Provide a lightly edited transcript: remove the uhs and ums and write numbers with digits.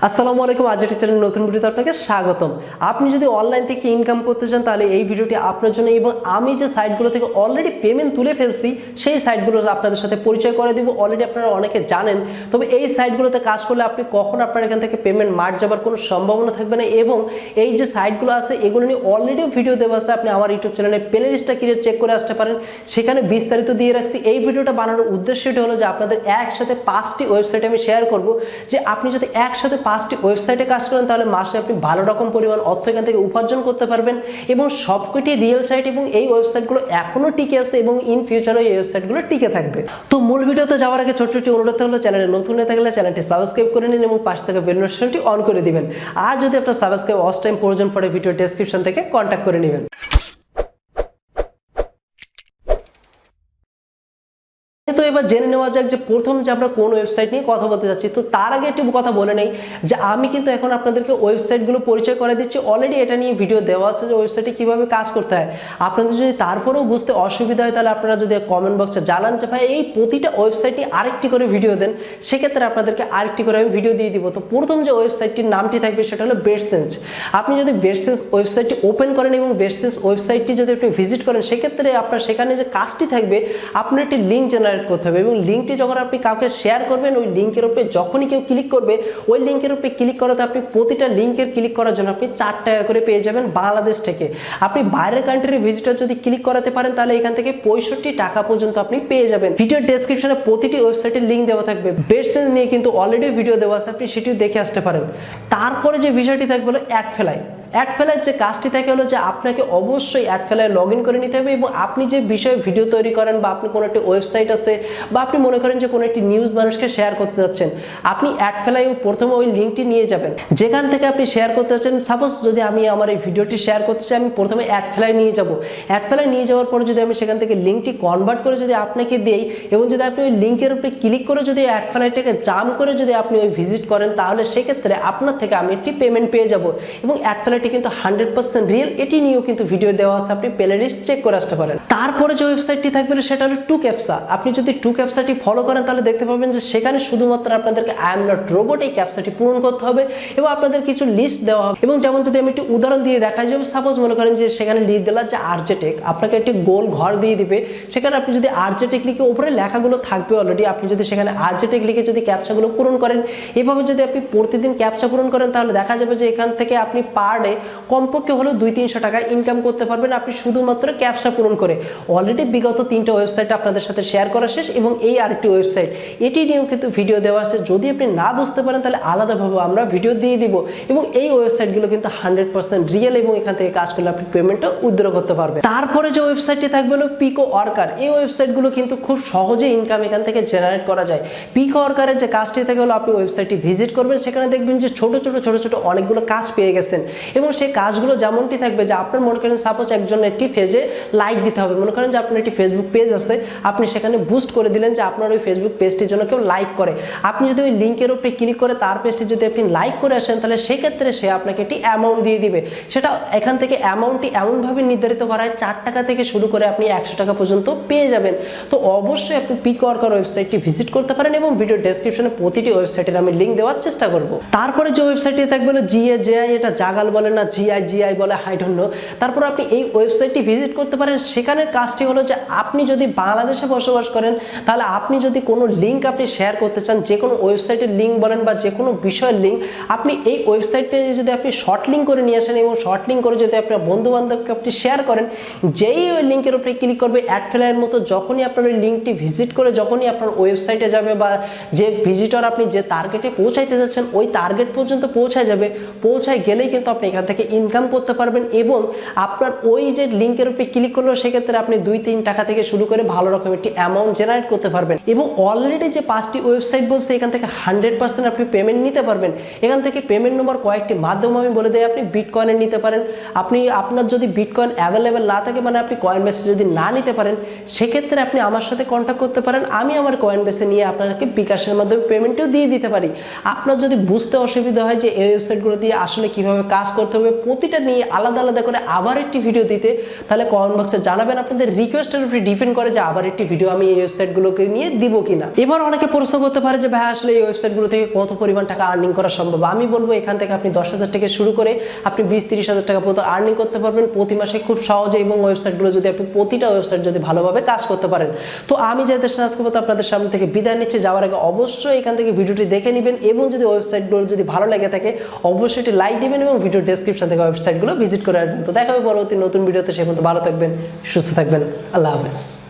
আসসালামু আলাইকুম। আজকের চ্যানেল নতুন ভিডিওতে আপনাকে স্বাগতম। আপনি যদি অনলাইন থেকে ইনকাম করতে চান তাহলে এই ভিডিওটি আপনার জন্য, এবং আমি যে সাইটগুলো থেকে অলরেডি পেমেন্ট তুলে ফেলছি সেই সাইটগুলো আপনাদের সাথে পরিচয় করে দেব। অলরেডি আপনারা অনেকে জানেন, তবে এই সাইটগুলোতে কাজ করলে আপনি কখন আপনার এখান থেকে পেমেন্ট মার যাবার কোনো সম্ভাবনা থাকবে না। এবং এই যে সাইটগুলো আছে এগুলো নিয়ে অলরেডিও ভিডিও দেওয়া আছে, আপনি আমার ইউটিউব চ্যানেলে প্লে লিস্টটা ক্লিয়ার চেক করে আসতে পারেন, সেখানে বিস্তারিত দিয়ে রাখছি। এই ভিডিওটা বানানোর উদ্দেশ্য এটা হলো যে আপনাদের একসাথে 5টি ওয়েবসাইট আমি শেয়ার করব, যে আপনি যদি একসাথে 5টি ওয়েবসাইটে কাজ করেন তাহলে মাসে আপনি ভালো রকম পরিমাণ অর্থ এখান থেকে উপার্জন করতে পারবেন। এবং সবকটি রিয়েল সাইট, এবং এই ওয়েবসাইটগুলো এখনও টিকে আছে এবং ইন ফিউচারও এই ওয়েবসাইটগুলো টিকে থাকবে। তো মূল ভিডিওতে যাওয়ার আগে ছোট্ট একটি অনুরোধ হলো, চ্যানেলে নতুন হয়ে থাকলে চ্যানেলটি সাবস্ক্রাইব করে নিন এবং পাশ থেকে বেল নোটিফিকেশনটি অন করে দিবেন। আর যদি আপনার সাবস্ক্রাইব ওয়াচ টাইম প্রয়োজন পড়ে ভিডিও ডেসক্রিপশন থেকে কন্ট্যাক্ট করে নেবেন। তো এবার জেনে নেওয়া যাক যে প্রথম যে আমরা কোন ওয়েবসাইট নিয়ে কথা বলতে যাচ্ছি। তো তার আগে একটু কথা বলে নেই যে আমি কিন্তু এখন আপনাদেরকে ওয়েবসাইটগুলো পরিচয় করে দিচ্ছি। অলরেডি এটা নিয়ে ভিডিও দেওয়া আছে যে ওয়েবসাইটে কীভাবে কাজ করতে হয়। আপনাদের যদি তারপরেও বুঝতে অসুবিধা হয় তাহলে আপনারা যদি কমেন্ট বক্সে জানান যে ভাই এই প্রতিটা ওয়েবসাইট নিয়ে আরেকটি করে ভিডিও দেন, সেক্ষেত্রে আপনাদেরকে আরেকটি করে আমি ভিডিও দিয়ে দিব। তো প্রথম যে ওয়েবসাইটটির নামটি থাকবে সেটা হলো বেডসেন্স। আপনি যদি বেডসেন্স ওয়েবসাইটটি ওপেন করেন এবং বেডসেন্স ওয়েবসাইটটি যদি আপনি ভিজিট করেন, সেক্ষেত্রে আপনার সেখানে যে কাজটি থাকবে আপনার একটি লিঙ্ক জেনারেট করতে হবে, এবং লিঙ্কটি যখন আপনি কাউকে শেয়ার করবেন ওই লিঙ্কের উপরে যখনই কেউ ক্লিক করবে ওই লিঙ্কের উপরে ক্লিক করাতে আপনি প্রতিটা লিঙ্কের ক্লিক করার জন্য আপনি 4 টাকা করে পেয়ে যাবেন বাংলাদেশ থেকে। আপনি বাইরের কান্ট্রির ভিজিটর যদি ক্লিক করাতে পারেন তাহলে এখান থেকে 65 টাকা পর্যন্ত আপনি পেয়ে যাবেন। ভিডিও ডেসক্রিপশনে প্রতিটি ওয়েবসাইটের লিঙ্ক দেওয়া থাকবে। বেডসেন্স নিয়ে কিন্তু অলরেডি ভিডিও দেওয়া আছে, আপনি সেটিও দেখে আসতে পারেন। তারপরে যে বিষয়টি থাকবে হলো অ্যাড ফেলাই। অ্যাড ফেলার যে কাজটি থাকে হলো যে আপনাকে অবশ্যই অ্যাড ফেলায় লগ ইন করে নিতে হবে, এবং আপনি যে বিষয়ে ভিডিও তৈরি করেন বা আপনি কোনো একটি ওয়েবসাইট আছে বা আপনি মনে করেন যে কোনো একটি নিউজ মানুষকে শেয়ার করতে যাচ্ছেন, আপনি অ্যাড ফেলায় প্রথমে ওই লিঙ্কটি নিয়ে যাবেন যেখান থেকে আপনি শেয়ার করতে যাচ্ছেন। সাপোজ যদি আমি আমার এই ভিডিওটি শেয়ার করতে চাই, আমি প্রথমে অ্যাড ফেলায় নিয়ে যাব। অ্যাড ফেলায় নিয়ে যাওয়ার পরে যদি আমি সেখান থেকে লিঙ্কটি কনভার্ট করে যদি আপনাকে দিই, এবং যদি আপনি ওই লিঙ্কের উপরে ক্লিক করে যদি অ্যাড ফেলাইটাকে জাম করে যদি আপনি ওই ভিজিট করেন, তাহলে সেক্ষেত্রে আপনার থেকে আমি একটি পেমেন্ট পেয়ে যাব। এবং অ্যাড ফেলাইটি কিন্তু 100% রিয়েল, এটি নিয়েও কিন্তু ভিডিও দেওয়া আছে, আপনি প্লে লিস্ট চেক করে আসতে পারেন। তারপরে যে ওয়েবসাইটটি থাকবে সেটা হলো টু ক্যাপসা। আপনি যদি টু ক্যাপসাটি ফলো করেন তাহলে দেখতে পাবেন যে সেখানে শুধুমাত্র আপনাদেরকে আই এম নট রোবট এই ক্যাপসাটি পূরণ করতে হবে এবং আপনাদের কিছু লিস্ট দেওয়া হবে। এবং যেমন যদি আমি একটি উদাহরণ দিয়ে দেখাই, যে সাপোজ মনে করেন যে সেখানে লিস্ট দিলা যে আরজেটেক, আপনাকে একটি গোল ঘর দিয়ে দিবে। সেখানে আপনি যদি আরজেটেক লিখে উপরে লেখাগুলো থাকবে অলরেডি, আপনি যদি সেখানে আরজেটেক লিখে যদি ক্যাপচাগুলো পূরণ করেন, এভাবে যদি আপনি প্রতিদিন ক্যাপচা পূরণ করেন তাহলে দেখা যাবে যে এখান থেকে আপনি পার ডে কমপক্ষে হলো 200-300 টাকা ইনকাম করতে পারবেন আপনি শুধুমাত্র ক্যাপচা পূরণ করে। অলরেডি বিগত 3টা ওয়েবসাইট আপনাদের সাথে শেয়ার করা শেষ, এবং এই আরেকটি ওয়েবসাইট এটি নিয়েও কিন্তু ভিডিও দেওয়া আছে। যদি আপনি না বুঝতে পারেন তাহলে আলাদাভাবে আমরা ভিডিও দিয়ে দিব। এবং এই ওয়েবসাইটগুলো কিন্তু 100% রিয়েল, এবং এখান থেকে কাজ করলে আপনি পেমেন্টও উইথড্র করতে পারবেন। তারপরে যে ওয়েবসাইটটি থাকবে হলো পিকো ওয়ার্কার। এই ওয়েবসাইটগুলো কিন্তু খুব সহজে ইনকাম এখান থেকে জেনারেট করা যায়। পিকো ওয়ার্কারের যে কাজটি থাকে হলো আপনি ওয়েবসাইটটি ভিজিট করবেন, সেখানে দেখবেন যে ছোট ছোট অনেকগুলো কাজ পেয়ে গেছেন, এবং সেই কাজগুলো যেমনটি থাকবে যে আপনার মনে করেন সাপোজ একজন একটি পেজে লাইক দিতে হবে। মনে করেন যে আপনার একটি ফেসবুক পেজ আছে, আপনি সেখানে বুস্ট করে দিলেন যে আপনার ওই ফেসবুক পেজটির জন্য কেউ লাইক করে। আপনি যদি ওই লিঙ্কের উপরে ক্লিক করে তার পেজটি যদি আপনি লাইক করে আসেন, তাহলে সেক্ষেত্রে সে আপনাকে একটি অ্যামাউন্ট দিয়ে দিবে। সেটা এখান থেকে অ্যামাউন্টটি এমনভাবে নির্ধারিত করা হয় 4 টাকা থেকে শুরু করে আপনি 100 টাকা পর্যন্ত পেয়ে যাবেন। তো অবশ্যই আপনি পিকো ওয়ার্কার ওয়েবসাইটটি ভিজিট করতে পারেন, এবং ভিডিও ডেসক্রিপশনে প্রতিটি ওয়েবসাইটের আমি লিঙ্ক দেওয়ার চেষ্টা করব। তারপরে যে ওয়েবসাইটটি থাকবে হলো জিআই, এটা জাগাল বলে না জিআই বলে, আই ডোন্ট নো। তারপর আপনি এই ওয়েবসাইটটি ভিজিট করতে পারেন। সেখানের কাজটি হলো যে আপনি যদি বাংলাদেশে বসবাস করেন তাহলে আপনি যদি কোনো লিঙ্ক আপনি শেয়ার করতে চান, যে কোনো ওয়েবসাইটের লিঙ্ক বলেন বা যে কোনো বিষয়ের লিঙ্ক, আপনি এই ওয়েবসাইটে যদি আপনি শর্ট লিঙ্ক করে নিয়ে আসেন এবং শর্ট লিঙ্ক করে যদি আপনার বন্ধু বান্ধবকে আপনি শেয়ার করেন, যেই ওই লিঙ্কের উপরে ক্লিক করবে অ্যাড ফেলাইয়ের মতো, যখনই আপনার ওই লিঙ্কটি ভিজিট করে যখনই আপনার ওয়েবসাইটে যাবে বা যে ভিজিটর আপনি যে টার্গেটে পৌঁছাইতে যাচ্ছেন ওই টার্গেট পর্যন্ত পৌঁছায় যাবে, পৌঁছায় গেলেই কিন্তু আপনি এখান থেকে ইনকাম করতে পারবেন। এবং আপনার ওই যে লিঙ্কের উপরে ক্লিক করলো সেক্ষেত্রে আপনি 2-3 টাকা থেকে শুরু করে ভালো রকম একটি অ্যামাউন্ট জেনারেট করতে পারবেন। এবং অলরেডি যে 5টি ওয়েবসাইট বলছে এখান থেকে 100% আপনি পেমেন্ট নিতে পারবেন। এখান থেকে পেমেন্ট নেওয়ার কয়েকটি মাধ্যম আমি বলে দিই। আপনি বিটকয়েনে নিতে পারেন। আপনি আপনার যদি বিটকয়েন অ্যাভেলেবেল না থাকে, মানে আপনি কয়েন বেসে যদি না নিতে পারেন, সেক্ষেত্রে আপনি আমার সাথে কন্ট্যাক্ট করতে পারেন। আমি আমার কয়েন বেসে নিয়ে আপনাকে বিকাশের মাধ্যমে পেমেন্টও দিয়ে দিতে পারি। আপনার যদি বুঝতে অসুবিধা হয় যে এই ওয়েবসাইটগুলো দিয়ে আসলে কিভাবে কাজ করতে হবে, প্রতিটা নিয়ে আলাদা করে আবার একটি ভিডিও দিতে, তাহলে কমেন্ট বক্সে জানাবেন। পারবেন আপনাদের রিকোয়েস্টের উপরে ডিপেন্ড করে যে আবার একটি ভিডিও আমি এই ওয়েবসাইটগুলোকে নিয়ে দিব কিনা। এবার অনেকে প্রশ্ন করতে পারে যে ভাই আসলে এই ওয়েবসাইটগুলো থেকে কত পরিমাণ টাকা আর্নিং করা সম্ভব। আমি বলবো এখান থেকে আপনি 10,000 থেকে শুরু করে আপনি 20-30,000 টাকা পর্যন্ত আর্নিং করতে পারবেন প্রতি মাসে খুব সহজে, এবং ওয়েবসাইটগুলো যদি আপনি প্রতিটা ওয়েবসাইট যদি ভালোভাবে কাজ করতে পারেন। তো আমি যাদের আজকে মতো আপনাদের সামনে থেকে বিদায় নিচ্ছি, যাওয়ার আগে অবশ্যই এখান থেকে ভিডিওটি দেখে নেবেন, এবং যদি ওয়েবসাইটগুলো যদি ভালো লাগে থাকে অবশ্যই একটি লাইক দিবেন এবং ভিডিও ডেসক্রিপশন থেকে ওয়েবসাইটগুলো ভিজিট করে আসবেন। তো দেখা হবে পরবর্তী নতুন ভিডিওতে, সে পর্যন্ত ভালো থাকবেন, সুস্থ থাকবেন, আল্লাহ হাফেজ।